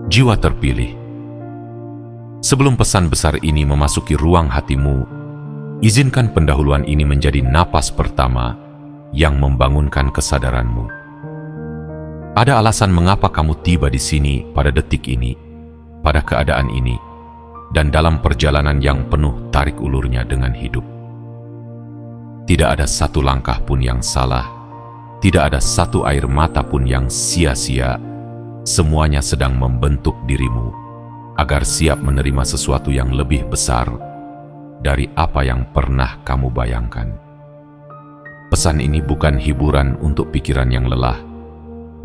Jiwa terpilih. Sebelum pesan besar ini memasuki ruang hatimu, izinkan pendahuluan ini menjadi napas pertama yang membangunkan kesadaranmu. Ada alasan mengapa kamu tiba di sini pada detik ini, pada keadaan ini, dan dalam perjalanan yang penuh tarik ulurnya dengan hidup. Tidak ada satu langkah pun yang salah, tidak ada satu air mata pun yang sia-sia. Semuanya sedang membentuk dirimu agar siap menerima sesuatu yang lebih besar dari apa yang pernah kamu bayangkan. Pesan ini bukan hiburan untuk pikiran yang lelah,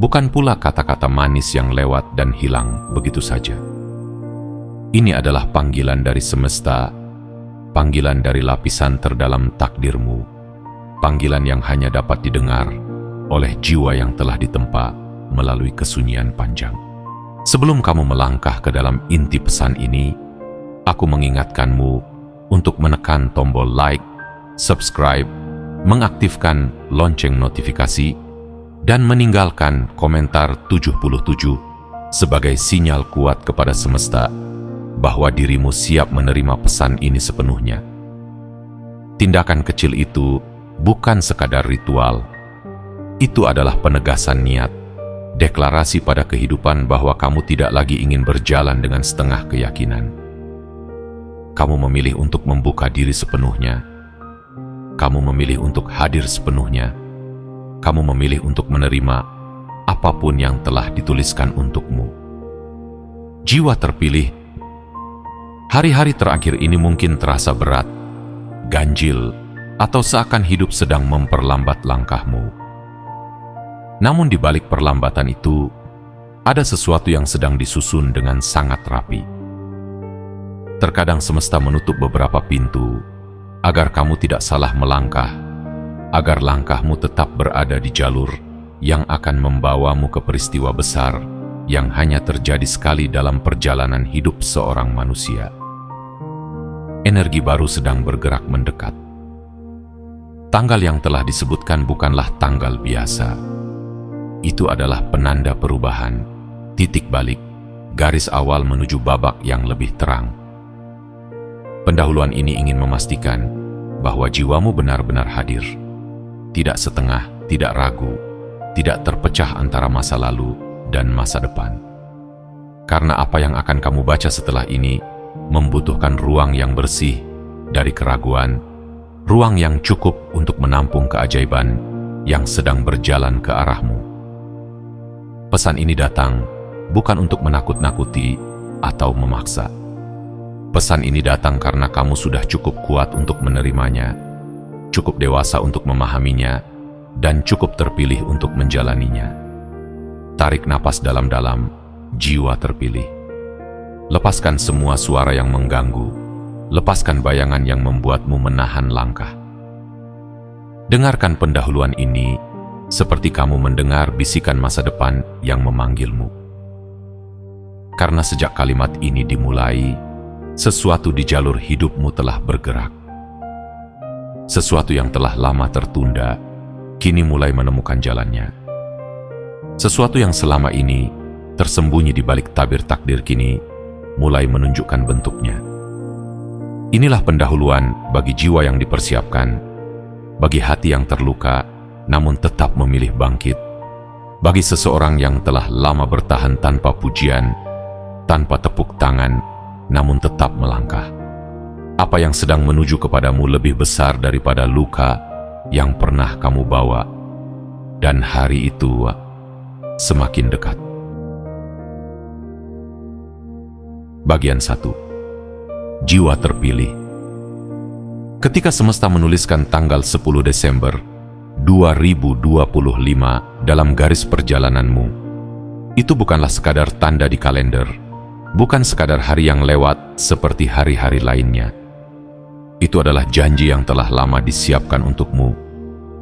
bukan pula kata-kata manis yang lewat dan hilang begitu saja. Ini adalah panggilan dari semesta, panggilan dari lapisan terdalam takdirmu, panggilan yang hanya dapat didengar oleh jiwa yang telah ditempa melalui kesunyian panjang. Sebelum kamu melangkah ke dalam inti pesan ini, aku mengingatkanmu untuk menekan tombol like, subscribe, mengaktifkan lonceng notifikasi, dan meninggalkan komentar 77 sebagai sinyal kuat kepada semesta bahwa dirimu siap menerima pesan ini sepenuhnya. Tindakan kecil itu bukan sekadar ritual, itu adalah penegasan niat, deklarasi pada kehidupan bahwa kamu tidak lagi ingin berjalan dengan setengah keyakinan. Kamu memilih untuk membuka diri sepenuhnya. Kamu memilih untuk hadir sepenuhnya. Kamu memilih untuk menerima apapun yang telah dituliskan untukmu. Jiwa terpilih. Hari-hari terakhir ini mungkin terasa berat, ganjil, atau seakan hidup sedang memperlambat langkahmu. Namun di balik perlambatan itu, ada sesuatu yang sedang disusun dengan sangat rapi. Terkadang semesta menutup beberapa pintu, agar kamu tidak salah melangkah, agar langkahmu tetap berada di jalur yang akan membawamu ke peristiwa besar yang hanya terjadi sekali dalam perjalanan hidup seorang manusia. Energi baru sedang bergerak mendekat. Tanggal yang telah disebutkan bukanlah tanggal biasa. Itu adalah penanda perubahan, titik balik, garis awal menuju babak yang lebih terang. Pendahuluan ini ingin memastikan bahwa jiwamu benar-benar hadir. Tidak setengah, tidak ragu, tidak terpecah antara masa lalu dan masa depan. Karena apa yang akan kamu baca setelah ini membutuhkan ruang yang bersih dari keraguan, ruang yang cukup untuk menampung keajaiban yang sedang berjalan ke arahmu. Pesan ini datang bukan untuk menakut-nakuti atau memaksa. Pesan ini datang karena kamu sudah cukup kuat untuk menerimanya, cukup dewasa untuk memahaminya, dan cukup terpilih untuk menjalaninya. Tarik napas dalam-dalam, jiwa terpilih. Lepaskan semua suara yang mengganggu, lepaskan bayangan yang membuatmu menahan langkah. Dengarkan pendahuluan ini seperti kamu mendengar bisikan masa depan yang memanggilmu. Karena sejak kalimat ini dimulai, sesuatu di jalur hidupmu telah bergerak. Sesuatu yang telah lama tertunda, kini mulai menemukan jalannya. Sesuatu yang selama ini tersembunyi di balik tabir takdir kini mulai menunjukkan bentuknya. Inilah pendahuluan bagi jiwa yang dipersiapkan, bagi hati yang terluka, namun tetap memilih bangkit, bagi seseorang yang telah lama bertahan tanpa pujian, tanpa tepuk tangan, namun tetap melangkah. Apa yang sedang menuju kepadamu lebih besar daripada luka yang pernah kamu bawa, dan hari itu semakin dekat. Bagian 1. Jiwa terpilih. Ketika semesta menuliskan tanggal 10 Desember 2025 dalam garis perjalananmu, itu bukanlah sekadar tanda di kalender, bukan sekadar hari yang lewat seperti hari-hari lainnya. Itu adalah janji yang telah lama disiapkan untukmu,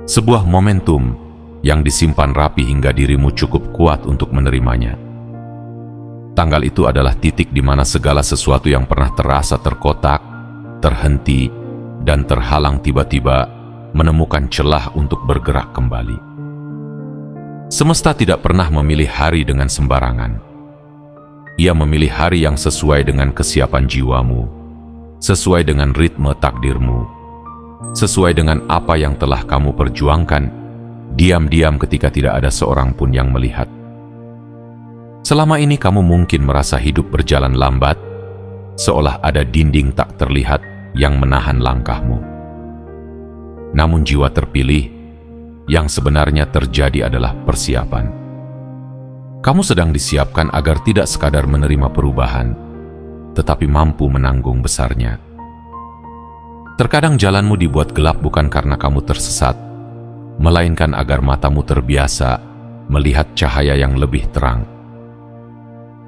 sebuah momentum yang disimpan rapi hingga dirimu cukup kuat untuk menerimanya. Tanggal itu adalah titik di mana segala sesuatu yang pernah terasa terkotak, terhenti, dan terhalang tiba-tiba menemukan celah untuk bergerak kembali. Semesta tidak pernah memilih hari dengan sembarangan. Ia memilih hari yang sesuai dengan kesiapan jiwamu, sesuai dengan ritme takdirmu, sesuai dengan apa yang telah kamu perjuangkan, diam-diam ketika tidak ada seorang pun yang melihat. Selama ini kamu mungkin merasa hidup berjalan lambat, seolah ada dinding tak terlihat yang menahan langkahmu. Namun jiwa terpilih, yang sebenarnya terjadi adalah persiapan. Kamu sedang disiapkan agar tidak sekadar menerima perubahan, tetapi mampu menanggung besarnya. Terkadang jalanmu dibuat gelap bukan karena kamu tersesat, melainkan agar matamu terbiasa melihat cahaya yang lebih terang.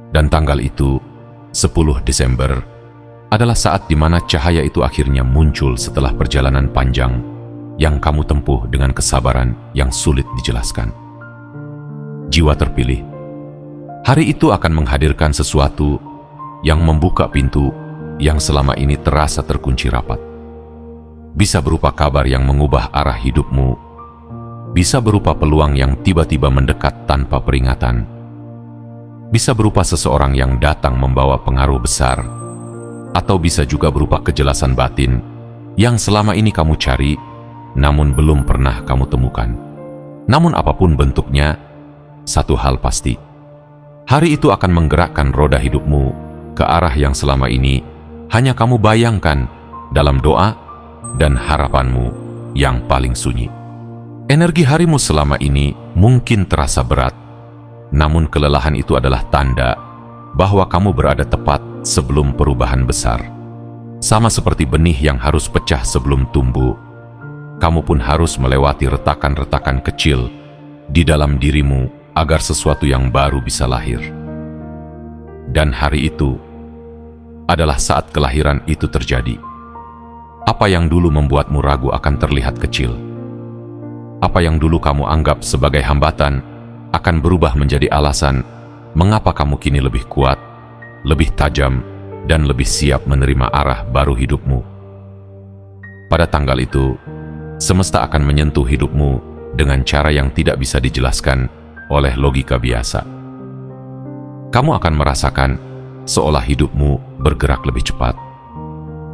Dan tanggal itu, 10 Desember, adalah saat di mana cahaya itu akhirnya muncul setelah perjalanan panjang yang kamu tempuh dengan kesabaran yang sulit dijelaskan. Jiwa terpilih, hari itu akan menghadirkan sesuatu yang membuka pintu yang selama ini terasa terkunci rapat. Bisa berupa kabar yang mengubah arah hidupmu, bisa berupa peluang yang tiba-tiba mendekat tanpa peringatan, bisa berupa seseorang yang datang membawa pengaruh besar, atau bisa juga berupa kejelasan batin yang selama ini kamu cari, namun belum pernah kamu temukan. Namun apapun bentuknya, satu hal pasti, hari itu akan menggerakkan roda hidupmu ke arah yang selama ini hanya kamu bayangkan dalam doa dan harapanmu yang paling sunyi. Energi harimu selama ini mungkin terasa berat, namun kelelahan itu adalah tanda bahwa kamu berada tepat sebelum perubahan besar. Sama seperti benih yang harus pecah sebelum tumbuh, kamu pun harus melewati retakan-retakan kecil di dalam dirimu agar sesuatu yang baru bisa lahir. Dan hari itu adalah saat kelahiran itu terjadi. Apa yang dulu membuatmu ragu akan terlihat kecil. Apa yang dulu kamu anggap sebagai hambatan akan berubah menjadi alasan mengapa kamu kini lebih kuat, lebih tajam, dan lebih siap menerima arah baru hidupmu. Pada tanggal itu, semesta akan menyentuh hidupmu dengan cara yang tidak bisa dijelaskan oleh logika biasa. Kamu akan merasakan seolah hidupmu bergerak lebih cepat,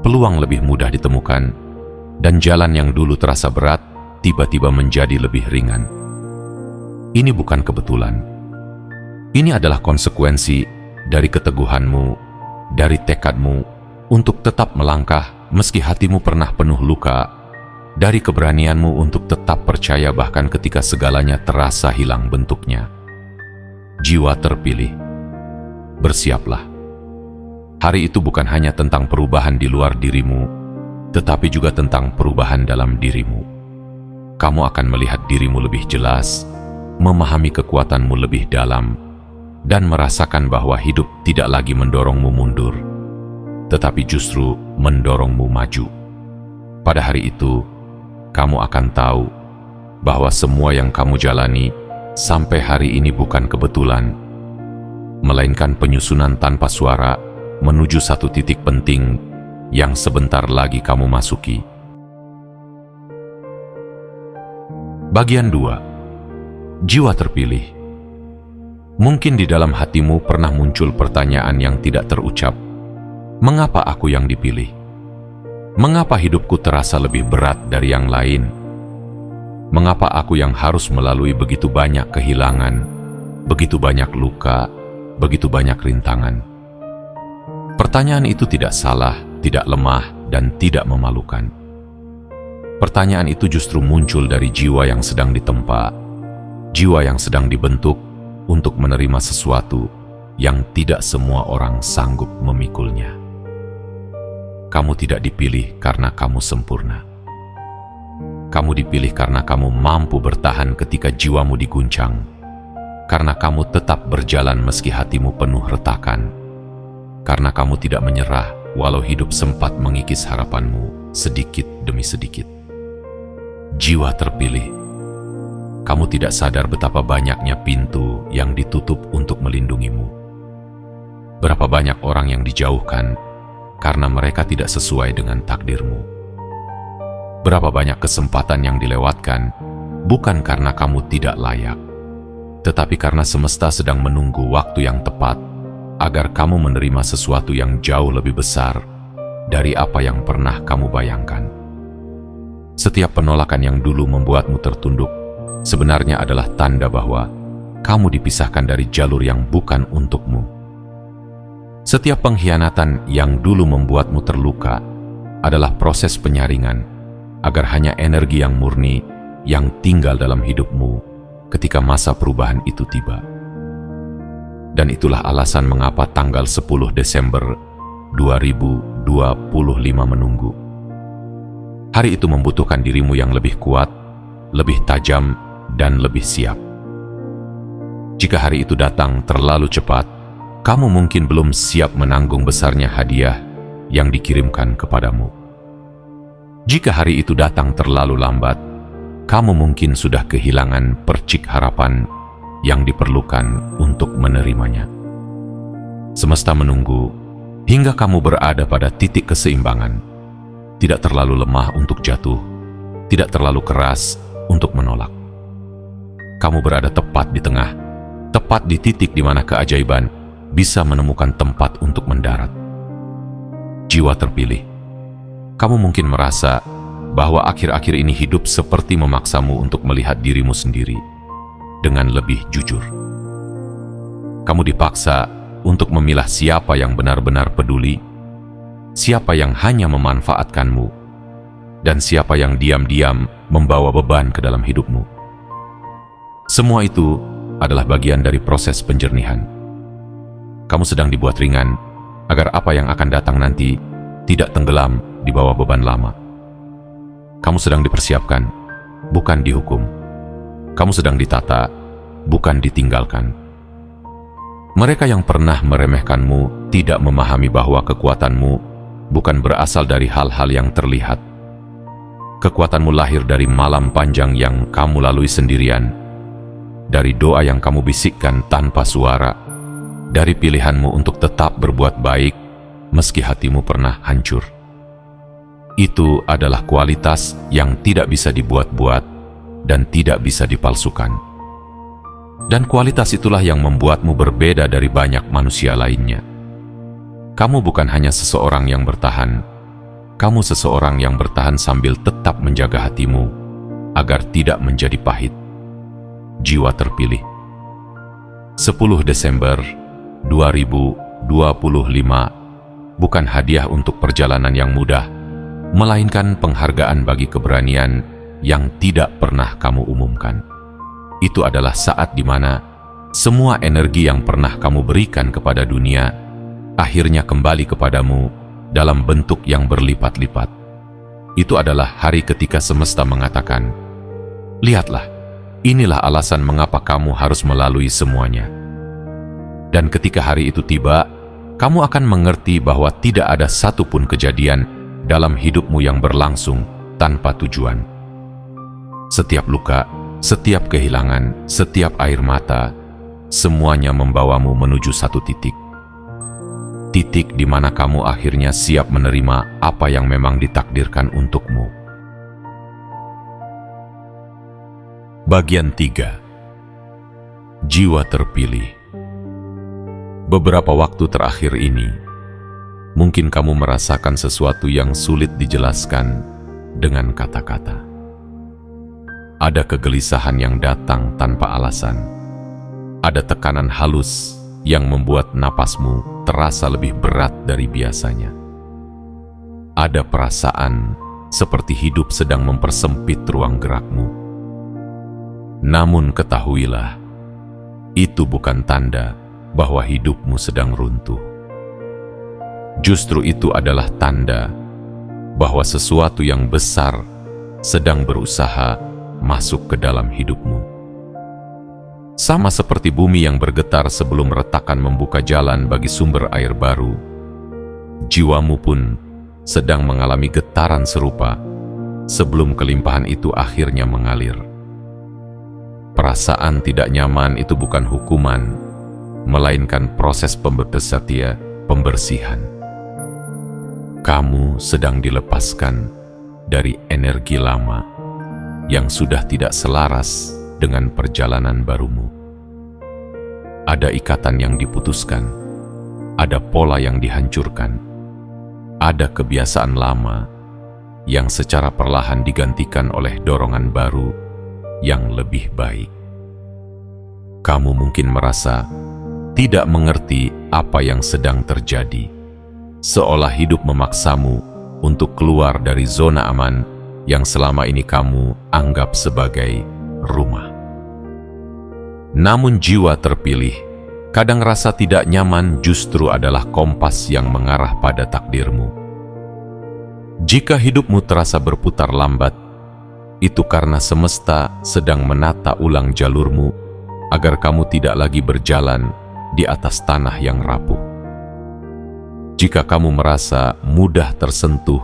peluang lebih mudah ditemukan, dan jalan yang dulu terasa berat tiba-tiba menjadi lebih ringan. Ini bukan kebetulan. Ini adalah konsekuensi dari keteguhanmu, dari tekadmu untuk tetap melangkah meski hatimu pernah penuh luka, dari keberanianmu untuk tetap percaya bahkan ketika segalanya terasa hilang bentuknya. Jiwa terpilih, bersiaplah. Hari itu bukan hanya tentang perubahan di luar dirimu, tetapi juga tentang perubahan dalam dirimu. Kamu akan melihat dirimu lebih jelas, memahami kekuatanmu lebih dalam, dan merasakan bahwa hidup tidak lagi mendorongmu mundur, tetapi justru mendorongmu maju. Pada hari itu, kamu akan tahu bahwa semua yang kamu jalani sampai hari ini bukan kebetulan, melainkan penyusunan tanpa suara menuju satu titik penting yang sebentar lagi kamu masuki. Bagian 2. Jiwa terpilih. Mungkin di dalam hatimu pernah muncul pertanyaan yang tidak terucap. Mengapa aku yang dipilih? Mengapa hidupku terasa lebih berat dari yang lain? Mengapa aku yang harus melalui begitu banyak kehilangan, begitu banyak luka, begitu banyak rintangan? Pertanyaan itu tidak salah, tidak lemah, dan tidak memalukan. Pertanyaan itu justru muncul dari jiwa yang sedang ditempa, jiwa yang sedang dibentuk untuk menerima sesuatu yang tidak semua orang sanggup memikulnya. Kamu tidak dipilih karena kamu sempurna. Kamu dipilih karena kamu mampu bertahan ketika jiwamu diguncang, karena kamu tetap berjalan meski hatimu penuh retakan, karena kamu tidak menyerah walau hidup sempat mengikis harapanmu sedikit demi sedikit. Jiwa terpilih. Kamu tidak sadar betapa banyaknya pintu yang ditutup untuk melindungimu. Berapa banyak orang yang dijauhkan karena mereka tidak sesuai dengan takdirmu. Berapa banyak kesempatan yang dilewatkan bukan karena kamu tidak layak, tetapi karena semesta sedang menunggu waktu yang tepat agar kamu menerima sesuatu yang jauh lebih besar dari apa yang pernah kamu bayangkan. Setiap penolakan yang dulu membuatmu tertunduk sebenarnya adalah tanda bahwa kamu dipisahkan dari jalur yang bukan untukmu. Setiap pengkhianatan yang dulu membuatmu terluka adalah proses penyaringan agar hanya energi yang murni yang tinggal dalam hidupmu ketika masa perubahan itu tiba. Dan itulah alasan mengapa tanggal 10 Desember 2025 menunggu. Hari itu membutuhkan dirimu yang lebih kuat, lebih tajam, dan lebih siap. Jika hari itu datang terlalu cepat, kamu mungkin belum siap menanggung besarnya hadiah yang dikirimkan kepadamu. Jika hari itu datang terlalu lambat, kamu mungkin sudah kehilangan percik harapan yang diperlukan untuk menerimanya. Semesta menunggu hingga kamu berada pada titik keseimbangan. Tidak terlalu lemah untuk jatuh, tidak terlalu keras untuk menolak. Kamu berada tepat di tengah, tepat di titik di mana keajaiban bisa menemukan tempat untuk mendarat. Jiwa terpilih, kamu mungkin merasa bahwa akhir-akhir ini hidup seperti memaksamu untuk melihat dirimu sendiri dengan lebih jujur. Kamu dipaksa untuk memilah siapa yang benar-benar peduli, siapa yang hanya memanfaatkanmu, dan siapa yang diam-diam membawa beban ke dalam hidupmu. Semua itu adalah bagian dari proses penjernihan. Kamu sedang dibuat ringan agar apa yang akan datang nanti tidak tenggelam di bawah beban lama. Kamu sedang dipersiapkan, bukan dihukum. Kamu sedang ditata, bukan ditinggalkan. Mereka yang pernah meremehkanmu tidak memahami bahwa kekuatanmu bukan berasal dari hal-hal yang terlihat. Kekuatanmu lahir dari malam panjang yang kamu lalui sendirian, dari doa yang kamu bisikkan tanpa suara, dari pilihanmu untuk tetap berbuat baik meski hatimu pernah hancur. Itu adalah kualitas yang tidak bisa dibuat-buat dan tidak bisa dipalsukan. Dan kualitas itulah yang membuatmu berbeda dari banyak manusia lainnya. Kamu bukan hanya seseorang yang bertahan, kamu seseorang yang bertahan sambil tetap menjaga hatimu agar tidak menjadi pahit. Jiwa terpilih. 10 Desember 2025 bukan hadiah untuk perjalanan yang mudah, melainkan penghargaan bagi keberanian yang tidak pernah kamu umumkan. Itu adalah saat di mana semua energi yang pernah kamu berikan kepada dunia akhirnya kembali kepadamu dalam bentuk yang berlipat-lipat. Itu adalah hari ketika semesta mengatakan, "Lihatlah, inilah alasan mengapa kamu harus melalui semuanya." Dan ketika hari itu tiba, kamu akan mengerti bahwa tidak ada satupun kejadian dalam hidupmu yang berlangsung tanpa tujuan. Setiap luka, setiap kehilangan, setiap air mata, semuanya membawamu menuju satu titik. Titik di mana kamu akhirnya siap menerima apa yang memang ditakdirkan untukmu. Bagian 3. Jiwa terpilih. Beberapa waktu terakhir ini, mungkin kamu merasakan sesuatu yang sulit dijelaskan dengan kata-kata. Ada kegelisahan yang datang tanpa alasan. Ada tekanan halus yang membuat napasmu terasa lebih berat dari biasanya. Ada perasaan seperti hidup sedang mempersempit ruang gerakmu. Namun ketahuilah, itu bukan tanda bahwa hidupmu sedang runtuh. Justru itu adalah tanda bahwa sesuatu yang besar sedang berusaha masuk ke dalam hidupmu. Sama seperti bumi yang bergetar sebelum retakan membuka jalan bagi sumber air baru, jiwamu pun sedang mengalami getaran serupa sebelum kelimpahan itu akhirnya mengalir. Perasaan tidak nyaman itu bukan hukuman, melainkan proses pembersihan. Kamu sedang dilepaskan dari energi lama yang sudah tidak selaras dengan perjalanan barumu. Ada ikatan yang diputuskan, ada pola yang dihancurkan, ada kebiasaan lama yang secara perlahan digantikan oleh dorongan baru yang lebih baik. Kamu mungkin merasa tidak mengerti apa yang sedang terjadi, seolah hidup memaksamu untuk keluar dari zona aman yang selama ini kamu anggap sebagai rumah. Namun jiwa terpilih kadang rasa tidak nyaman justru adalah kompas yang mengarah pada takdirmu. Jika hidupmu terasa berputar lambat, itu karena semesta sedang menata ulang jalurmu agar kamu tidak lagi berjalan di atas tanah yang rapuh. Jika kamu merasa mudah tersentuh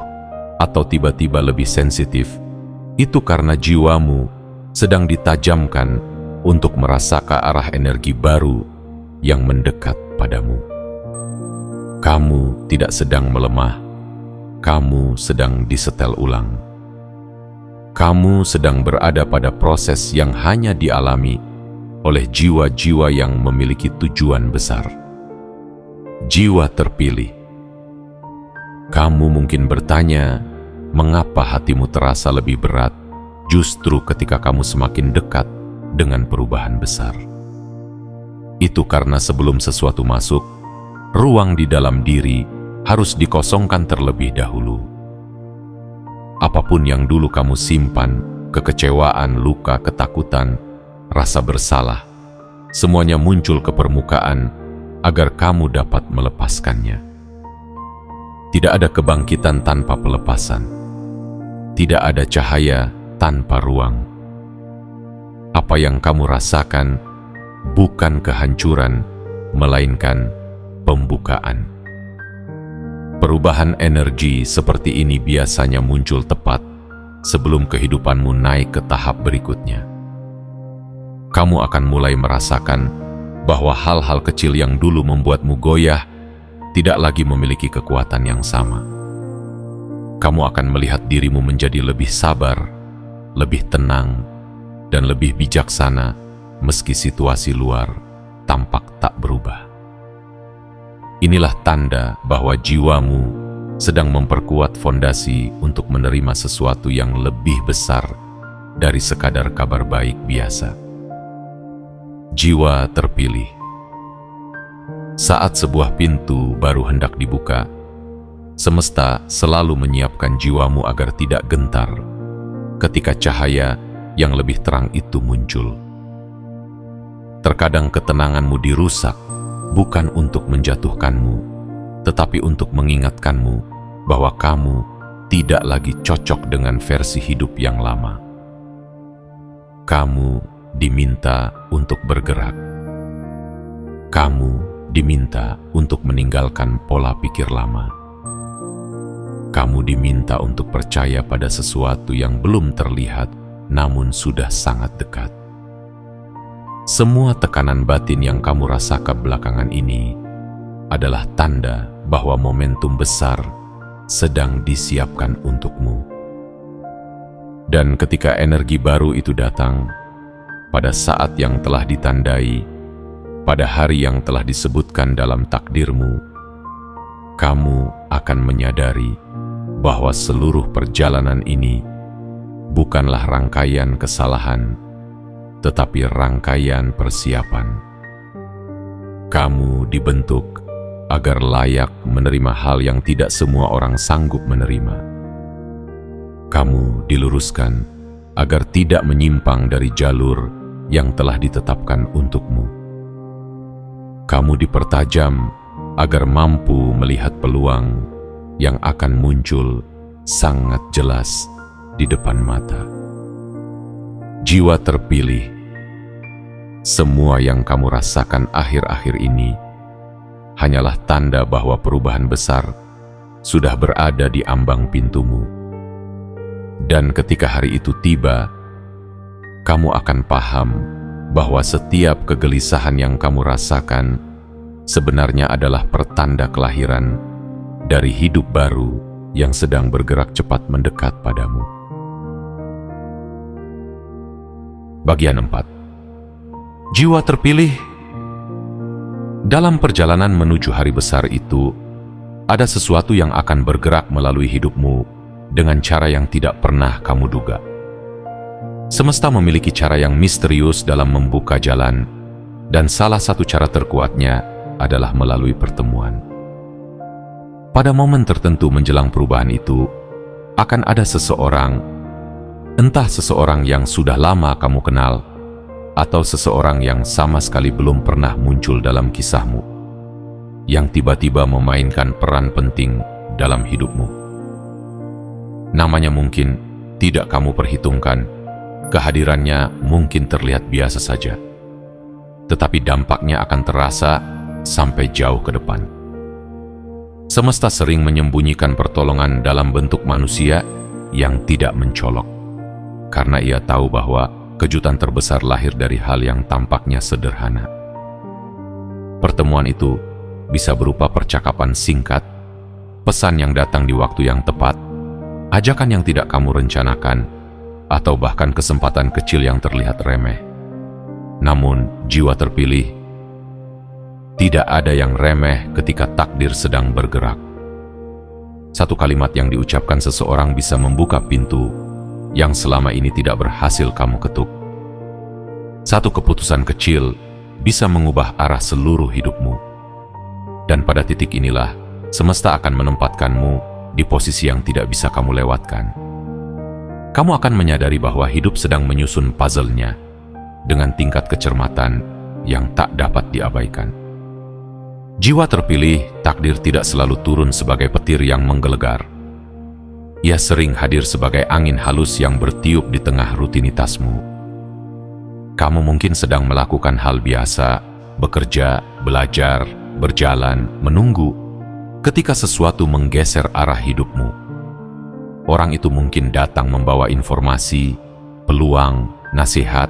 atau tiba-tiba lebih sensitif, itu karena jiwamu sedang ditajamkan untuk merasa ke arah energi baru yang mendekat padamu. Kamu tidak sedang melemah, kamu sedang disetel ulang. Kamu sedang berada pada proses yang hanya dialami oleh jiwa-jiwa yang memiliki tujuan besar. Jiwa terpilih. Kamu mungkin bertanya, mengapa hatimu terasa lebih berat justru ketika kamu semakin dekat dengan perubahan besar? Itu karena sebelum sesuatu masuk, ruang di dalam diri harus dikosongkan terlebih dahulu. Apapun yang dulu kamu simpan, kekecewaan, luka, ketakutan, rasa bersalah, semuanya muncul ke permukaan agar kamu dapat melepaskannya. Tidak ada kebangkitan tanpa pelepasan. Tidak ada cahaya tanpa ruang. Apa yang kamu rasakan bukan kehancuran, melainkan pembukaan. Perubahan energi seperti ini biasanya muncul tepat sebelum kehidupanmu naik ke tahap berikutnya. Kamu akan mulai merasakan bahwa hal-hal kecil yang dulu membuatmu goyah tidak lagi memiliki kekuatan yang sama. Kamu akan melihat dirimu menjadi lebih sabar, lebih tenang, dan lebih bijaksana meski situasi luar tampak tak berubah. Inilah tanda bahwa jiwamu sedang memperkuat fondasi untuk menerima sesuatu yang lebih besar dari sekadar kabar baik biasa. Jiwa terpilih. Saat sebuah pintu baru hendak dibuka, semesta selalu menyiapkan jiwamu agar tidak gentar ketika cahaya yang lebih terang itu muncul. Terkadang ketenanganmu dirusak bukan untuk menjatuhkanmu, tetapi untuk mengingatkanmu bahwa kamu tidak lagi cocok dengan versi hidup yang lama. Kamu diminta untuk bergerak. Kamu diminta untuk meninggalkan pola pikir lama. Kamu diminta untuk percaya pada sesuatu yang belum terlihat, namun sudah sangat dekat. Semua tekanan batin yang kamu rasakan belakangan ini adalah tanda bahwa momentum besar sedang disiapkan untukmu. Dan ketika energi baru itu datang, pada saat yang telah ditandai, pada hari yang telah disebutkan dalam takdirmu, kamu akan menyadari bahwa seluruh perjalanan ini bukanlah rangkaian kesalahan, tetapi rangkaian persiapan. Kamu dibentuk agar layak menerima hal yang tidak semua orang sanggup menerima. Kamu diluruskan agar tidak menyimpang dari jalur yang telah ditetapkan untukmu. Kamu dipertajam agar mampu melihat peluang yang akan muncul sangat jelas di depan mata. Jiwa terpilih. Semua yang kamu rasakan akhir-akhir ini hanyalah tanda bahwa perubahan besar sudah berada di ambang pintumu. Dan ketika hari itu tiba, kamu akan paham bahwa setiap kegelisahan yang kamu rasakan sebenarnya adalah pertanda kelahiran dari hidup baru yang sedang bergerak cepat mendekat padamu. Bagian 4. Jiwa terpilih. Dalam perjalanan menuju hari besar itu, ada sesuatu yang akan bergerak melalui hidupmu dengan cara yang tidak pernah kamu duga. Semesta memiliki cara yang misterius dalam membuka jalan, dan salah satu cara terkuatnya adalah melalui pertemuan. Pada momen tertentu menjelang perubahan itu, akan ada seseorang, entah seseorang yang sudah lama kamu kenal, atau seseorang yang sama sekali belum pernah muncul dalam kisahmu, yang tiba-tiba memainkan peran penting dalam hidupmu. Namanya mungkin tidak kamu perhitungkan, kehadirannya mungkin terlihat biasa saja, tetapi dampaknya akan terasa sampai jauh ke depan. Semesta sering menyembunyikan pertolongan dalam bentuk manusia yang tidak mencolok, karena ia tahu bahwa kejutan terbesar lahir dari hal yang tampaknya sederhana. Pertemuan itu bisa berupa percakapan singkat, pesan yang datang di waktu yang tepat, ajakan yang tidak kamu rencanakan, atau bahkan kesempatan kecil yang terlihat remeh. Namun, jiwa terpilih, tidak ada yang remeh ketika takdir sedang bergerak. Satu kalimat yang diucapkan seseorang bisa membuka pintu yang selama ini tidak berhasil kamu ketuk. Satu keputusan kecil bisa mengubah arah seluruh hidupmu. Dan pada titik inilah, semesta akan menempatkanmu di posisi yang tidak bisa kamu lewatkan. Kamu akan menyadari bahwa hidup sedang menyusun puzzle-nya dengan tingkat kecermatan yang tak dapat diabaikan. Jiwa terpilih, takdir tidak selalu turun sebagai petir yang menggelegar. Ia sering hadir sebagai angin halus yang bertiup di tengah rutinitasmu. Kamu mungkin sedang melakukan hal biasa, bekerja, belajar, berjalan, menunggu, ketika sesuatu menggeser arah hidupmu. Orang itu mungkin datang membawa informasi, peluang, nasihat,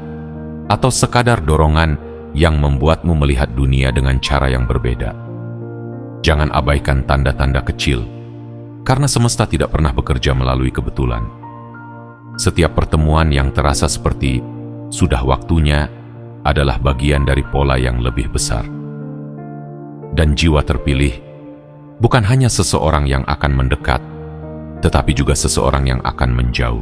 atau sekadar dorongan yang membuatmu melihat dunia dengan cara yang berbeda. Jangan abaikan tanda-tanda kecil, karena semesta tidak pernah bekerja melalui kebetulan. Setiap pertemuan yang terasa seperti sudah waktunya adalah bagian dari pola yang lebih besar. Dan jiwa terpilih bukan hanya seseorang yang akan mendekat, tetapi juga seseorang yang akan menjauh.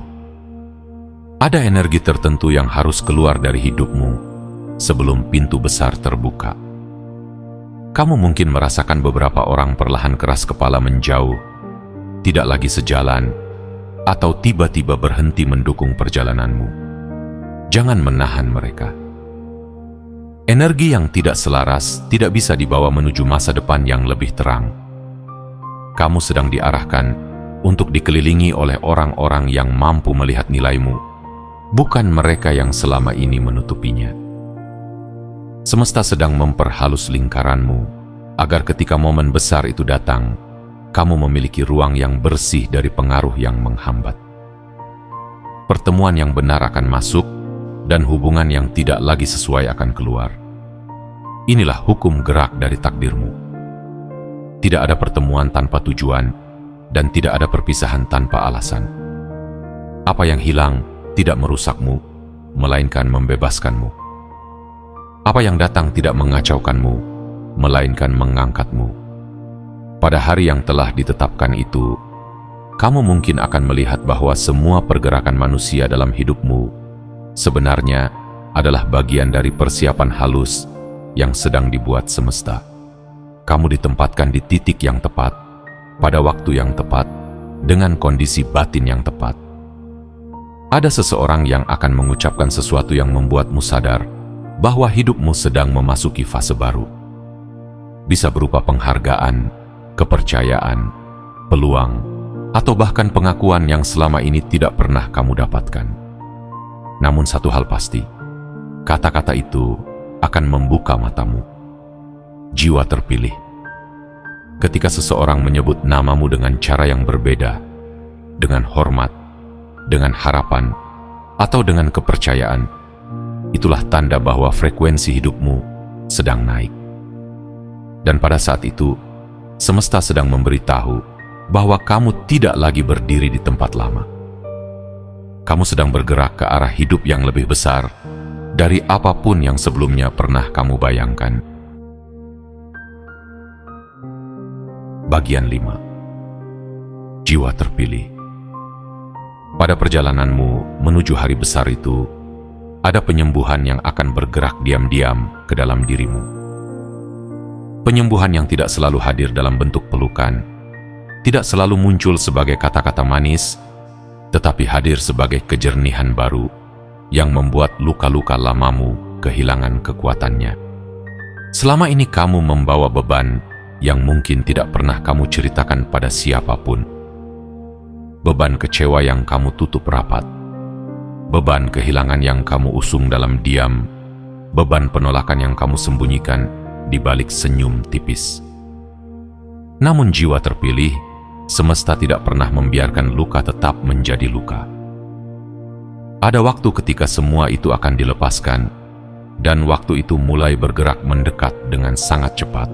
Ada energi tertentu yang harus keluar dari hidupmu sebelum pintu besar terbuka. Kamu mungkin merasakan beberapa orang perlahan keras kepala menjauh, tidak lagi sejalan, atau tiba-tiba berhenti mendukung perjalananmu. Jangan menahan mereka. Energi yang tidak selaras tidak bisa dibawa menuju masa depan yang lebih terang. Kamu sedang diarahkan untuk dikelilingi oleh orang-orang yang mampu melihat nilaimu, bukan mereka yang selama ini menutupinya. Semesta sedang memperhalus lingkaranmu, agar ketika momen besar itu datang, kamu memiliki ruang yang bersih dari pengaruh yang menghambat. Pertemuan yang benar akan masuk, dan hubungan yang tidak lagi sesuai akan keluar. Inilah hukum gerak dari takdirmu. Tidak ada pertemuan tanpa tujuan, dan tidak ada perpisahan tanpa alasan. Apa yang hilang tidak merusakmu, melainkan membebaskanmu. Apa yang datang tidak mengacaukanmu, melainkan mengangkatmu. Pada hari yang telah ditetapkan itu, kamu mungkin akan melihat bahwa semua pergerakan manusia dalam hidupmu sebenarnya adalah bagian dari persiapan halus yang sedang dibuat semesta. Kamu ditempatkan di titik yang tepat, pada waktu yang tepat, dengan kondisi batin yang tepat. Ada seseorang yang akan mengucapkan sesuatu yang membuatmu sadar bahwa hidupmu sedang memasuki fase baru. Bisa berupa penghargaan, kepercayaan, peluang, atau bahkan pengakuan yang selama ini tidak pernah kamu dapatkan. Namun satu hal pasti, kata-kata itu akan membuka matamu. Jiwa terpilih. Ketika seseorang menyebut namamu dengan cara yang berbeda, dengan hormat, dengan harapan, atau dengan kepercayaan, itulah tanda bahwa frekuensi hidupmu sedang naik. Dan pada saat itu, semesta sedang memberitahu bahwa kamu tidak lagi berdiri di tempat lama. Kamu sedang bergerak ke arah hidup yang lebih besar dari apapun yang sebelumnya pernah kamu bayangkan. Bagian 5. Jiwa terpilih. Pada perjalananmu menuju hari besar itu, ada penyembuhan yang akan bergerak diam-diam ke dalam dirimu. Penyembuhan yang tidak selalu hadir dalam bentuk pelukan, tidak selalu muncul sebagai kata-kata manis, tetapi hadir sebagai kejernihan baru yang membuat luka-luka lamamu kehilangan kekuatannya. Selama ini kamu membawa beban yang mungkin tidak pernah kamu ceritakan pada siapapun. Beban kecewa yang kamu tutup rapat, beban kehilangan yang kamu usung dalam diam, beban penolakan yang kamu sembunyikan di balik senyum tipis. Namun jiwa terpilih, semesta tidak pernah membiarkan luka tetap menjadi luka. Ada waktu ketika semua itu akan dilepaskan, dan waktu itu mulai bergerak mendekat dengan sangat cepat.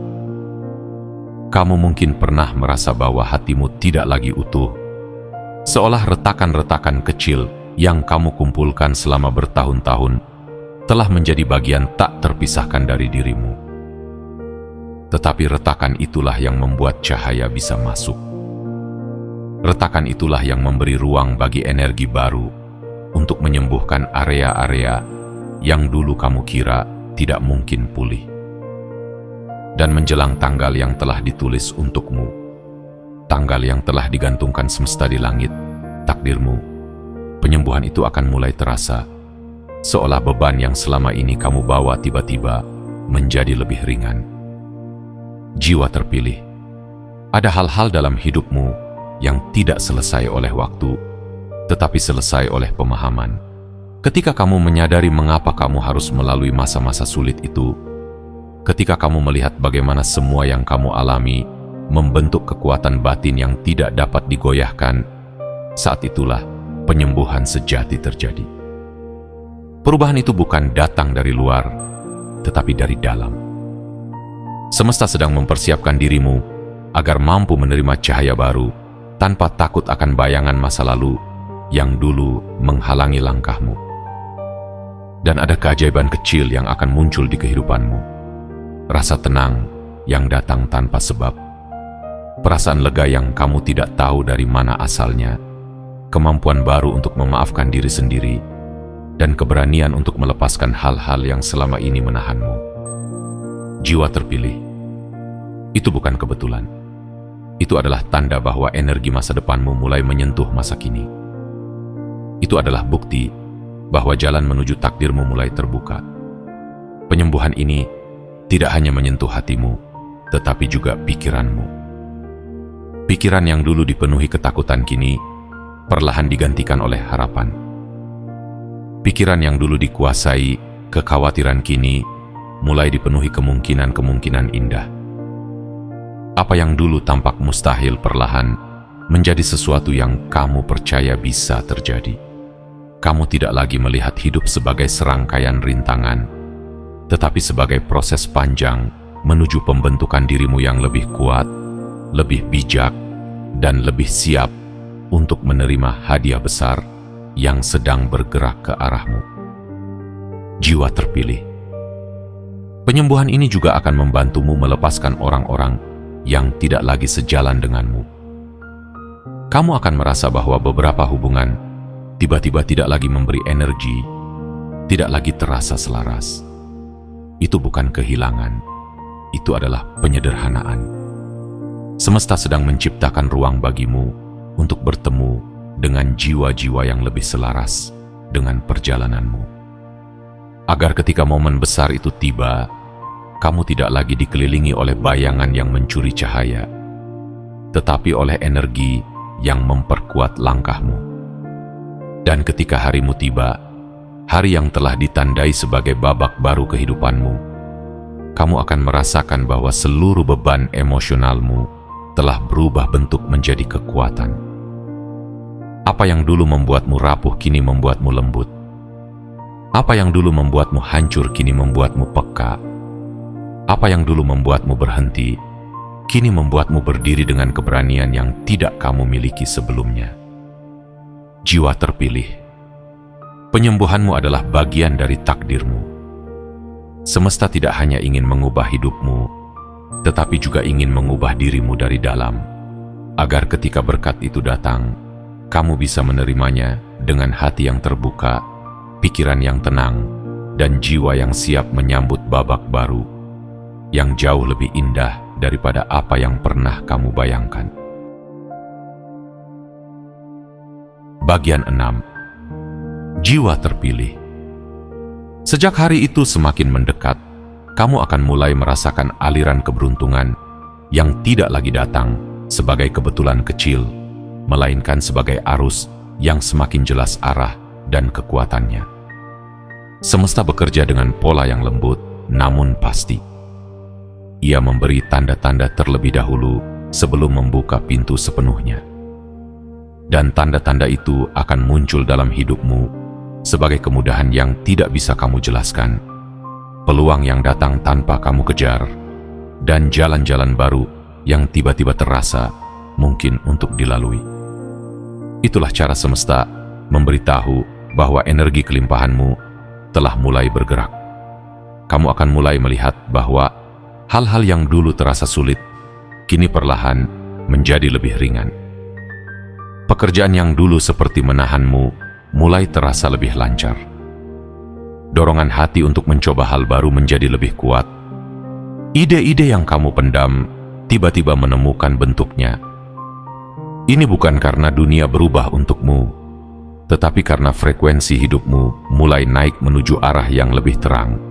Kamu mungkin pernah merasa bahwa hatimu tidak lagi utuh, seolah retakan-retakan kecil yang kamu kumpulkan selama bertahun-tahun telah menjadi bagian tak terpisahkan dari dirimu. Tetapi retakan itulah yang membuat cahaya bisa masuk. Retakan itulah yang memberi ruang bagi energi baru untuk menyembuhkan area-area yang dulu kamu kira tidak mungkin pulih. Dan menjelang tanggal yang telah ditulis untukmu, tanggal yang telah digantungkan semesta di langit, takdirmu, penyembuhan itu akan mulai terasa, seolah beban yang selama ini kamu bawa tiba-tiba menjadi lebih ringan. Jiwa terpilih, ada hal-hal dalam hidupmu yang tidak selesai oleh waktu, tetapi selesai oleh pemahaman. Ketika kamu menyadari mengapa kamu harus melalui masa-masa sulit itu, ketika kamu melihat bagaimana semua yang kamu alami membentuk kekuatan batin yang tidak dapat digoyahkan, saat itulah penyembuhan sejati terjadi. Perubahan itu bukan datang dari luar, tetapi dari dalam. Semesta sedang mempersiapkan dirimu agar mampu menerima cahaya baru tanpa takut akan bayangan masa lalu yang dulu menghalangi langkahmu. Dan ada keajaiban kecil yang akan muncul di kehidupanmu. Rasa tenang yang datang tanpa sebab, perasaan lega yang kamu tidak tahu dari mana asalnya, kemampuan baru untuk memaafkan diri sendiri, dan keberanian untuk melepaskan hal-hal yang selama ini menahanmu. Jiwa terpilih, itu bukan kebetulan. Itu adalah tanda bahwa energi masa depanmu mulai menyentuh masa kini. Itu adalah bukti bahwa jalan menuju takdirmu mulai terbuka. Penyembuhan ini tidak hanya menyentuh hatimu, tetapi juga pikiranmu. Pikiran yang dulu dipenuhi ketakutan kini perlahan digantikan oleh harapan. Pikiran yang dulu dikuasai kekhawatiran kini mulai dipenuhi kemungkinan-kemungkinan indah. Apa yang dulu tampak mustahil perlahan menjadi sesuatu yang kamu percaya bisa terjadi. Kamu tidak lagi melihat hidup sebagai serangkaian rintangan, tetapi sebagai proses panjang menuju pembentukan dirimu yang lebih kuat, lebih bijak, dan lebih siap untuk menerima hadiah besar yang sedang bergerak ke arahmu. Jiwa terpilih. Penyembuhan ini juga akan membantumu melepaskan orang-orang yang tidak lagi sejalan denganmu. Kamu akan merasa bahwa beberapa hubungan tiba-tiba tidak lagi memberi energi, tidak lagi terasa selaras. Itu bukan kehilangan, itu adalah penyederhanaan. Semesta sedang menciptakan ruang bagimu untuk bertemu dengan jiwa-jiwa yang lebih selaras dengan perjalananmu. Agar ketika momen besar itu tiba, kamu tidak lagi dikelilingi oleh bayangan yang mencuri cahaya, tetapi oleh energi yang memperkuat langkahmu. Dan ketika harimu tiba, hari yang telah ditandai sebagai babak baru kehidupanmu, kamu akan merasakan bahwa seluruh beban emosionalmu telah berubah bentuk menjadi kekuatan. Apa yang dulu membuatmu rapuh kini membuatmu lembut. Apa yang dulu membuatmu hancur kini membuatmu peka. Apa yang dulu membuatmu berhenti, kini membuatmu berdiri dengan keberanian yang tidak kamu miliki sebelumnya. Jiwa terpilih. Penyembuhanmu adalah bagian dari takdirmu. Semesta tidak hanya ingin mengubah hidupmu, tetapi juga ingin mengubah dirimu dari dalam, agar ketika berkat itu datang, kamu bisa menerimanya dengan hati yang terbuka, pikiran yang tenang, dan jiwa yang siap menyambut babak baru, yang jauh lebih indah daripada apa yang pernah kamu bayangkan. Bagian 6. Jiwa terpilih. Sejak hari itu semakin mendekat, kamu akan mulai merasakan aliran keberuntungan yang tidak lagi datang sebagai kebetulan kecil, melainkan sebagai arus yang semakin jelas arah dan kekuatannya. Semesta bekerja dengan pola yang lembut, namun pasti. Ia memberi tanda-tanda terlebih dahulu sebelum membuka pintu sepenuhnya. Dan tanda-tanda itu akan muncul dalam hidupmu sebagai kemudahan yang tidak bisa kamu jelaskan, peluang yang datang tanpa kamu kejar, dan jalan-jalan baru yang tiba-tiba terasa mungkin untuk dilalui. Itulah cara semesta memberitahu bahwa energi kelimpahanmu telah mulai bergerak. Kamu akan mulai melihat bahwa hal-hal yang dulu terasa sulit, kini perlahan menjadi lebih ringan. Pekerjaan yang dulu seperti menahanmu mulai terasa lebih lancar. Dorongan hati untuk mencoba hal baru menjadi lebih kuat. Ide-ide yang kamu pendam tiba-tiba menemukan bentuknya. Ini bukan karena dunia berubah untukmu, tetapi karena frekuensi hidupmu mulai naik menuju arah yang lebih terang.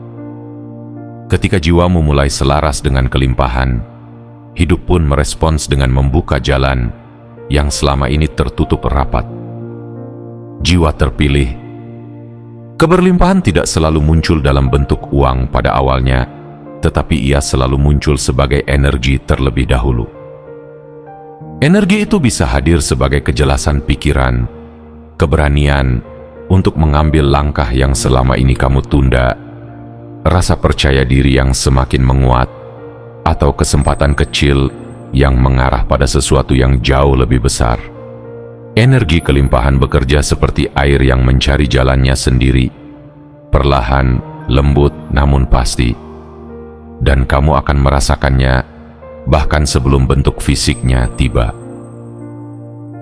Ketika jiwamu mulai selaras dengan kelimpahan, hidup pun merespons dengan membuka jalan yang selama ini tertutup rapat. Jiwa terpilih. Keberlimpahan tidak selalu muncul dalam bentuk uang pada awalnya, tetapi ia selalu muncul sebagai energi terlebih dahulu. Energi itu bisa hadir sebagai kejelasan pikiran, keberanian untuk mengambil langkah yang selama ini kamu tunda, rasa percaya diri yang semakin menguat, atau kesempatan kecil yang mengarah pada sesuatu yang jauh lebih besar. Energi kelimpahan bekerja seperti air yang mencari jalannya sendiri, perlahan, lembut, namun pasti. Dan kamu akan merasakannya bahkan sebelum bentuk fisiknya tiba.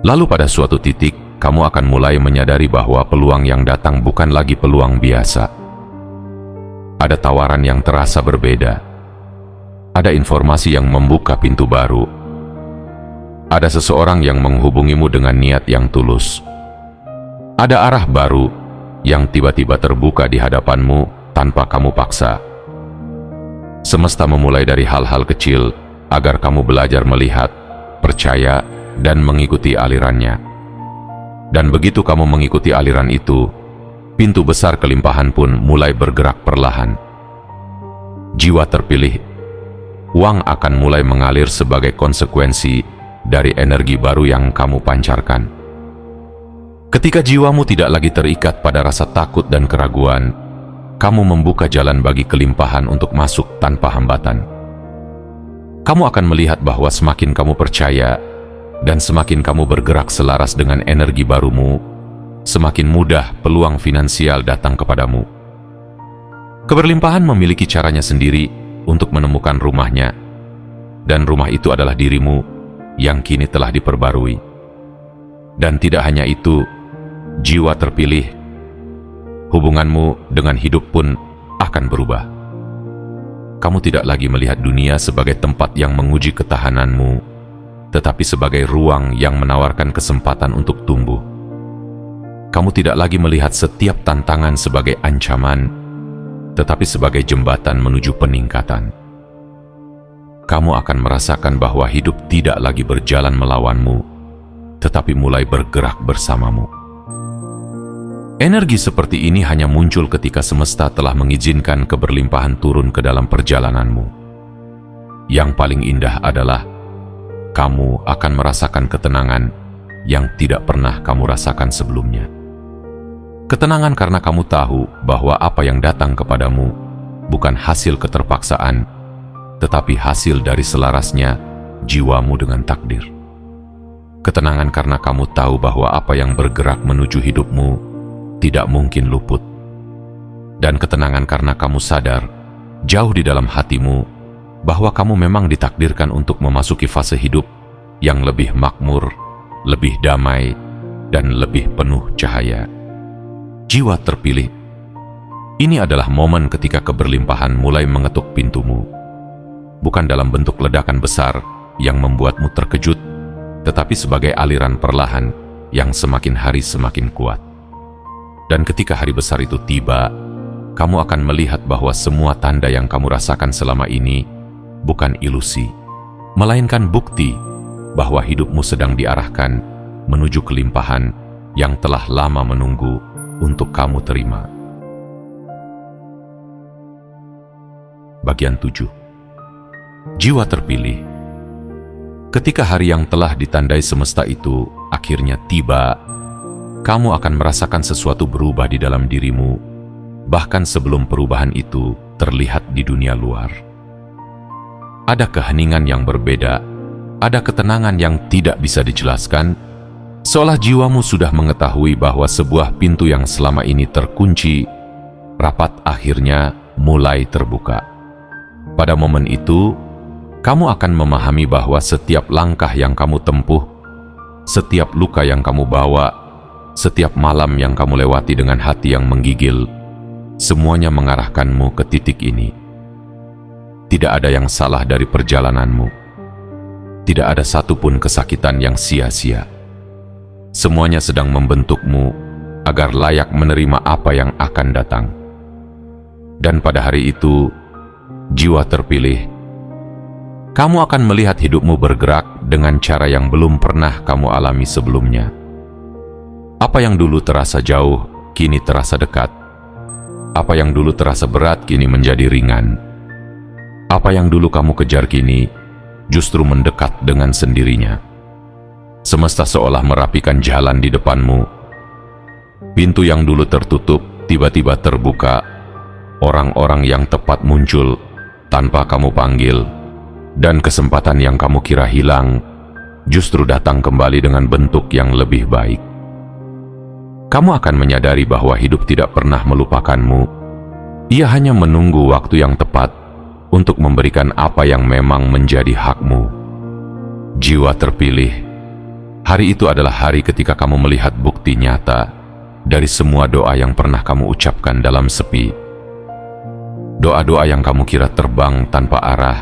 Lalu pada suatu titik, kamu akan mulai menyadari bahwa peluang yang datang bukan lagi peluang biasa. Ada tawaran yang terasa berbeda. Ada informasi yang membuka pintu baru. Ada seseorang yang menghubungimu dengan niat yang tulus. Ada arah baru yang tiba-tiba terbuka di hadapanmu tanpa kamu paksa. Semesta memulai dari hal-hal kecil agar kamu belajar melihat, percaya, dan mengikuti alirannya. Dan begitu kamu mengikuti aliran itu, pintu besar kelimpahan pun mulai bergerak perlahan. Jiwa terpilih. Uang akan mulai mengalir sebagai konsekuensi dari energi baru yang kamu pancarkan. Ketika jiwamu tidak lagi terikat pada rasa takut dan keraguan, kamu membuka jalan bagi kelimpahan untuk masuk tanpa hambatan. Kamu akan melihat bahwa semakin kamu percaya dan semakin kamu bergerak selaras dengan energi barumu, semakin mudah peluang finansial datang kepadamu. Keberlimpahan memiliki caranya sendiri untuk menemukan rumahnya, dan rumah itu adalah dirimu yang kini telah diperbarui. Dan tidak hanya itu, jiwa terpilih, hubunganmu dengan hidup pun akan berubah. Kamu tidak lagi melihat dunia sebagai tempat yang menguji ketahananmu, tetapi sebagai ruang yang menawarkan kesempatan untuk tumbuh. Kamu tidak lagi melihat setiap tantangan sebagai ancaman, tetapi sebagai jembatan menuju peningkatan. Kamu akan merasakan bahwa hidup tidak lagi berjalan melawanmu, tetapi mulai bergerak bersamamu. Energi seperti ini hanya muncul ketika semesta telah mengizinkan keberlimpahan turun ke dalam perjalananmu. Yang paling indah adalah kamu akan merasakan ketenangan yang tidak pernah kamu rasakan sebelumnya. Ketenangan karena kamu tahu bahwa apa yang datang kepadamu bukan hasil keterpaksaan, tetapi hasil dari selarasnya jiwamu dengan takdir. Ketenangan karena kamu tahu bahwa apa yang bergerak menuju hidupmu tidak mungkin luput. Dan ketenangan karena kamu sadar, jauh di dalam hatimu, bahwa kamu memang ditakdirkan untuk memasuki fase hidup yang lebih makmur, lebih damai, dan lebih penuh cahaya. Jiwa terpilih, ini adalah momen ketika keberlimpahan mulai mengetuk pintumu. Bukan dalam bentuk ledakan besar yang membuatmu terkejut, tetapi sebagai aliran perlahan yang semakin hari semakin kuat. Dan ketika hari besar itu tiba, kamu akan melihat bahwa semua tanda yang kamu rasakan selama ini bukan ilusi, melainkan bukti bahwa hidupmu sedang diarahkan menuju kelimpahan yang telah lama menunggu untuk kamu terima. Bagian 7. Jiwa terpilih. Ketika hari yang telah ditandai semesta itu akhirnya tiba, kamu akan merasakan sesuatu berubah di dalam dirimu, bahkan sebelum perubahan itu terlihat di dunia luar. Ada keheningan yang berbeda, ada ketenangan yang tidak bisa dijelaskan, seolah jiwamu sudah mengetahui bahwa sebuah pintu yang selama ini terkunci, rapat akhirnya mulai terbuka. Pada momen itu, kamu akan memahami bahwa setiap langkah yang kamu tempuh, setiap luka yang kamu bawa, setiap malam yang kamu lewati dengan hati yang menggigil, semuanya mengarahkanmu ke titik ini. Tidak ada yang salah dari perjalananmu. Tidak ada satupun kesakitan yang sia-sia. Semuanya sedang membentukmu agar layak menerima apa yang akan datang. Dan pada hari itu, jiwa terpilih, kamu akan melihat hidupmu bergerak dengan cara yang belum pernah kamu alami sebelumnya. Apa yang dulu terasa jauh, kini terasa dekat. Apa yang dulu terasa berat, kini menjadi ringan. Apa yang dulu kamu kejar kini, justru mendekat dengan sendirinya. Semesta seolah merapikan jalan di depanmu. Pintu yang dulu tertutup, tiba-tiba terbuka. Orang-orang yang tepat muncul, tanpa kamu panggil. Dan kesempatan yang kamu kira hilang, justru datang kembali dengan bentuk yang lebih baik. Kamu akan menyadari bahwa hidup tidak pernah melupakanmu. Ia hanya menunggu waktu yang tepat untuk memberikan apa yang memang menjadi hakmu. Jiwa terpilih, hari itu adalah hari ketika kamu melihat bukti nyata dari semua doa yang pernah kamu ucapkan dalam sepi. Doa-doa yang kamu kira terbang tanpa arah,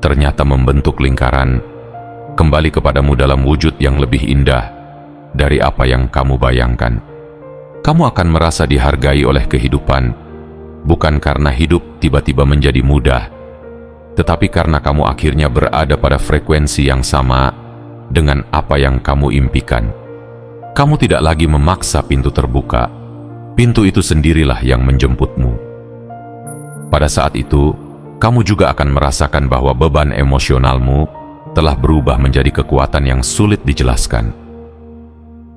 ternyata membentuk lingkaran, kembali kepadamu dalam wujud yang lebih indah dari apa yang kamu bayangkan. Kamu akan merasa dihargai oleh kehidupan, bukan karena hidup tiba-tiba menjadi mudah, tetapi karena kamu akhirnya berada pada frekuensi yang sama dengan apa yang kamu impikan. Kamu tidak lagi memaksa pintu terbuka, pintu itu sendirilah yang menjemputmu. Pada saat itu, kamu juga akan merasakan bahwa beban emosionalmu telah berubah menjadi kekuatan yang sulit dijelaskan.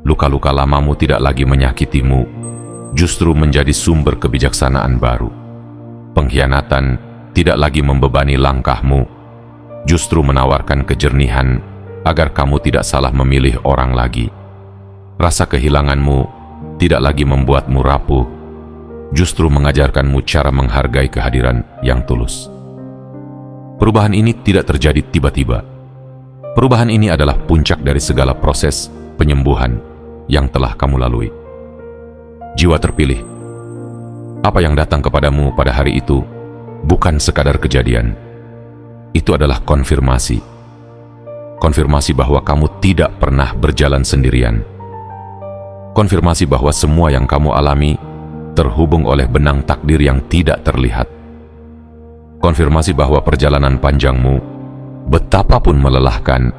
Luka-luka lamamu tidak lagi menyakitimu, justru menjadi sumber kebijaksanaan baru. Pengkhianatan tidak lagi membebani langkahmu, justru menawarkan kejernihan agar kamu tidak salah memilih orang lagi. Rasa kehilanganmu tidak lagi membuatmu rapuh, justru mengajarkanmu cara menghargai kehadiran yang tulus. Perubahan ini tidak terjadi tiba-tiba. Perubahan ini adalah puncak dari segala proses penyembuhan yang telah kamu lalui. Jiwa terpilih, apa yang datang kepadamu pada hari itu bukan sekadar kejadian. Itu adalah konfirmasi. Konfirmasi bahwa kamu tidak pernah berjalan sendirian. Konfirmasi bahwa semua yang kamu alami terhubung oleh benang takdir yang tidak terlihat. Konfirmasi bahwa perjalanan panjangmu, betapapun melelahkan,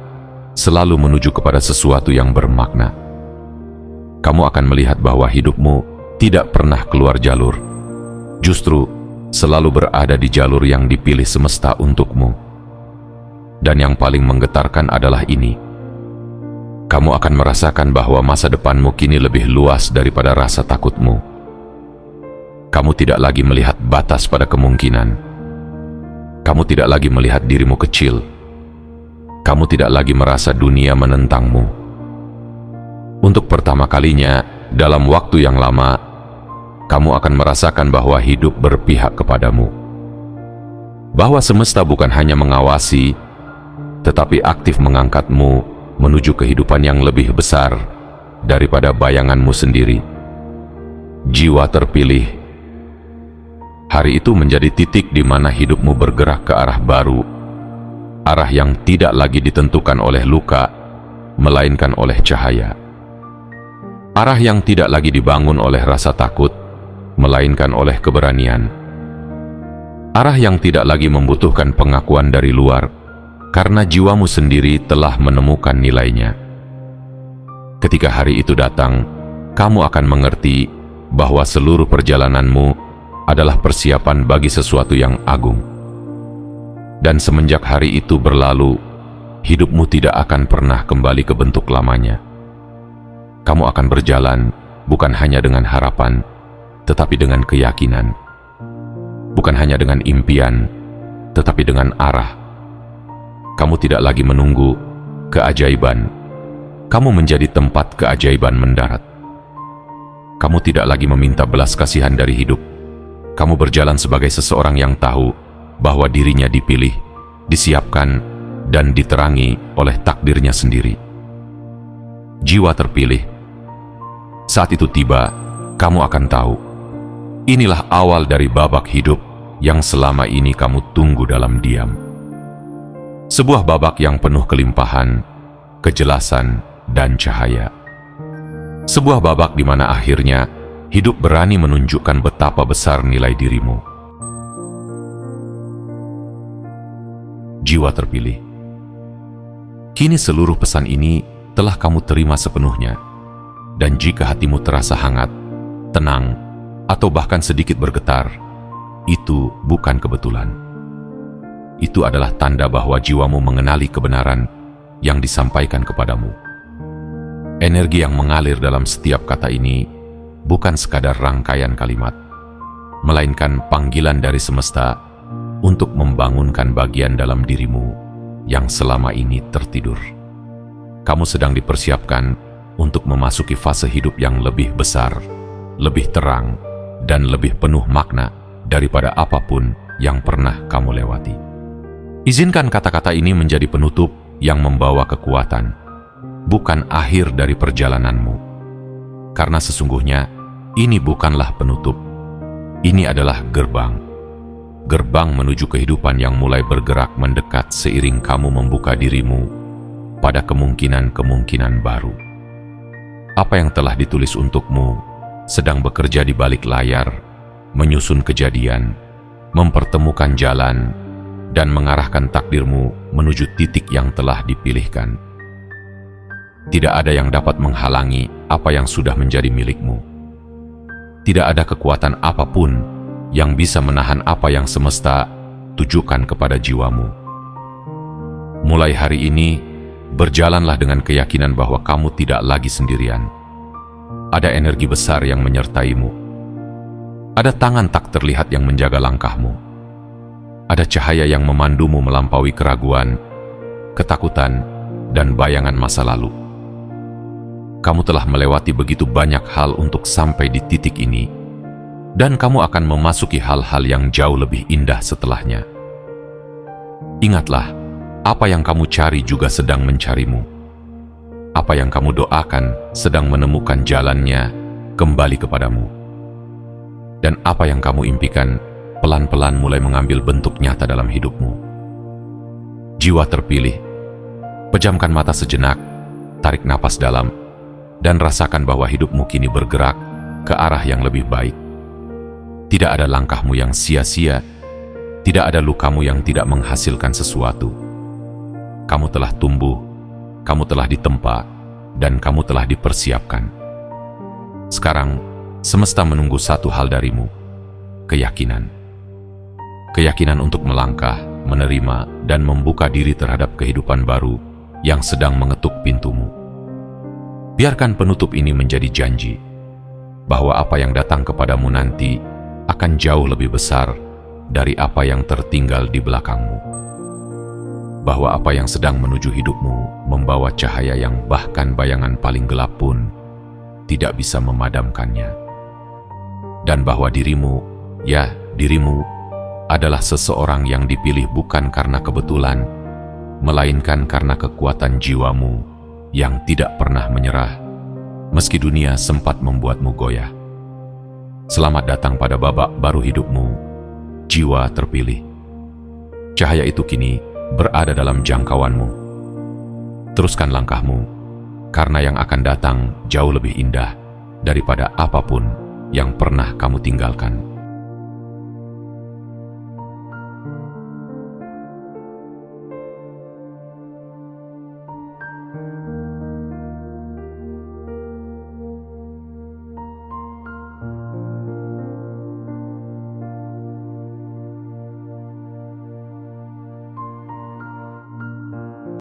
selalu menuju kepada sesuatu yang bermakna. Kamu akan melihat bahwa hidupmu tidak pernah keluar jalur, justru selalu berada di jalur yang dipilih semesta untukmu. Dan yang paling menggetarkan adalah ini: kamu akan merasakan bahwa masa depanmu kini lebih luas daripada rasa takutmu. Kamu tidak lagi melihat batas pada kemungkinan. Kamu tidak lagi melihat dirimu kecil. Kamu tidak lagi merasa dunia menentangmu. Untuk pertama kalinya dalam waktu yang lama, kamu akan merasakan bahwa hidup berpihak kepadamu. bahwa semesta bukan hanya mengawasi, tetapi aktif mengangkatmu menuju kehidupan yang lebih besar daripada bayanganmu sendiri. Jiwa terpilih. Hari itu menjadi titik di mana hidupmu bergerak ke arah baru, arah yang tidak lagi ditentukan oleh luka, melainkan oleh cahaya. Arah yang tidak lagi dibangun oleh rasa takut, melainkan oleh keberanian. Arah yang tidak lagi membutuhkan pengakuan dari luar, karena jiwamu sendiri telah menemukan nilainya. Ketika hari itu datang, kamu akan mengerti bahwa seluruh perjalananmu adalah persiapan bagi sesuatu yang agung. Dan semenjak hari itu berlalu, hidupmu tidak akan pernah kembali ke bentuk lamanya. Kamu akan berjalan bukan hanya dengan harapan, tetapi dengan keyakinan. Bukan hanya dengan impian, tetapi dengan arah. Kamu tidak lagi menunggu keajaiban. Kamu menjadi tempat keajaiban mendarat. Kamu tidak lagi meminta belas kasihan dari hidup. Kamu berjalan sebagai seseorang yang tahu bahwa dirinya dipilih, disiapkan, dan diterangi oleh takdirnya sendiri. Jiwa terpilih. Saat itu tiba, kamu akan tahu. Inilah awal dari babak hidup yang selama ini kamu tunggu dalam diam. Sebuah babak yang penuh kelimpahan, kejelasan, dan cahaya. Sebuah babak di mana akhirnya hidup berani menunjukkan betapa besar nilai dirimu. Jiwa terpilih. Kini seluruh pesan ini telah kamu terima sepenuhnya. Dan jika hatimu terasa hangat, tenang, atau bahkan sedikit bergetar, itu bukan kebetulan. Itu adalah tanda bahwa jiwamu mengenali kebenaran yang disampaikan kepadamu. Energi yang mengalir dalam setiap kata ini bukan sekadar rangkaian kalimat, melainkan panggilan dari semesta untuk membangunkan bagian dalam dirimu yang selama ini tertidur. Kamu sedang dipersiapkan untuk memasuki fase hidup yang lebih besar, lebih terang, dan lebih penuh makna daripada apapun yang pernah kamu lewati. Izinkan kata-kata ini menjadi penutup yang membawa kekuatan, bukan akhir dari perjalananmu. Karena sesungguhnya ini bukanlah penutup. Ini adalah gerbang. Gerbang menuju kehidupan yang mulai bergerak mendekat seiring kamu membuka dirimu pada kemungkinan-kemungkinan baru. Apa yang telah ditulis untukmu sedang bekerja di balik layar, menyusun kejadian, mempertemukan jalan, dan mengarahkan takdirmu menuju titik yang telah dipilihkan. Tidak ada yang dapat menghalangi apa yang sudah menjadi milikmu. Tidak ada kekuatan apapun yang bisa menahan apa yang semesta tujukan kepada jiwamu. Mulai hari ini, berjalanlah dengan keyakinan bahwa kamu tidak lagi sendirian. Ada energi besar yang menyertaimu. Ada tangan tak terlihat yang menjaga langkahmu. Ada cahaya yang memandumu melampaui keraguan, ketakutan, dan bayangan masa lalu. Kamu telah melewati begitu banyak hal untuk sampai di titik ini, dan kamu akan memasuki hal-hal yang jauh lebih indah setelahnya. Ingatlah, apa yang kamu cari juga sedang mencarimu. Apa yang kamu doakan sedang menemukan jalannya kembali kepadamu. Dan apa yang kamu impikan pelan-pelan mulai mengambil bentuk nyata dalam hidupmu. Jiwa terpilih. Pejamkan mata sejenak, tarik napas dalam, dan rasakan bahwa hidupmu kini bergerak ke arah yang lebih baik. Tidak ada langkahmu yang sia-sia, tidak ada lukamu yang tidak menghasilkan sesuatu. Kamu telah tumbuh, kamu telah ditempa, dan kamu telah dipersiapkan. Sekarang, semesta menunggu satu hal darimu, keyakinan. Keyakinan untuk melangkah, menerima, dan membuka diri terhadap kehidupan baru yang sedang mengetuk pintumu. Biarkan penutup ini menjadi janji, bahwa apa yang datang kepadamu nanti akan jauh lebih besar dari apa yang tertinggal di belakangmu. Bahwa apa yang sedang menuju hidupmu membawa cahaya yang bahkan bayangan paling gelap pun tidak bisa memadamkannya. Dan bahwa dirimu, ya dirimu, adalah seseorang yang dipilih bukan karena kebetulan, melainkan karena kekuatan jiwamu yang tidak pernah menyerah, meski dunia sempat membuatmu goyah. Selamat datang pada babak baru hidupmu, jiwa terpilih. Cahaya itu kini berada dalam jangkauanmu. Teruskan langkahmu, karena yang akan datang jauh lebih indah daripada apapun yang pernah kamu tinggalkan.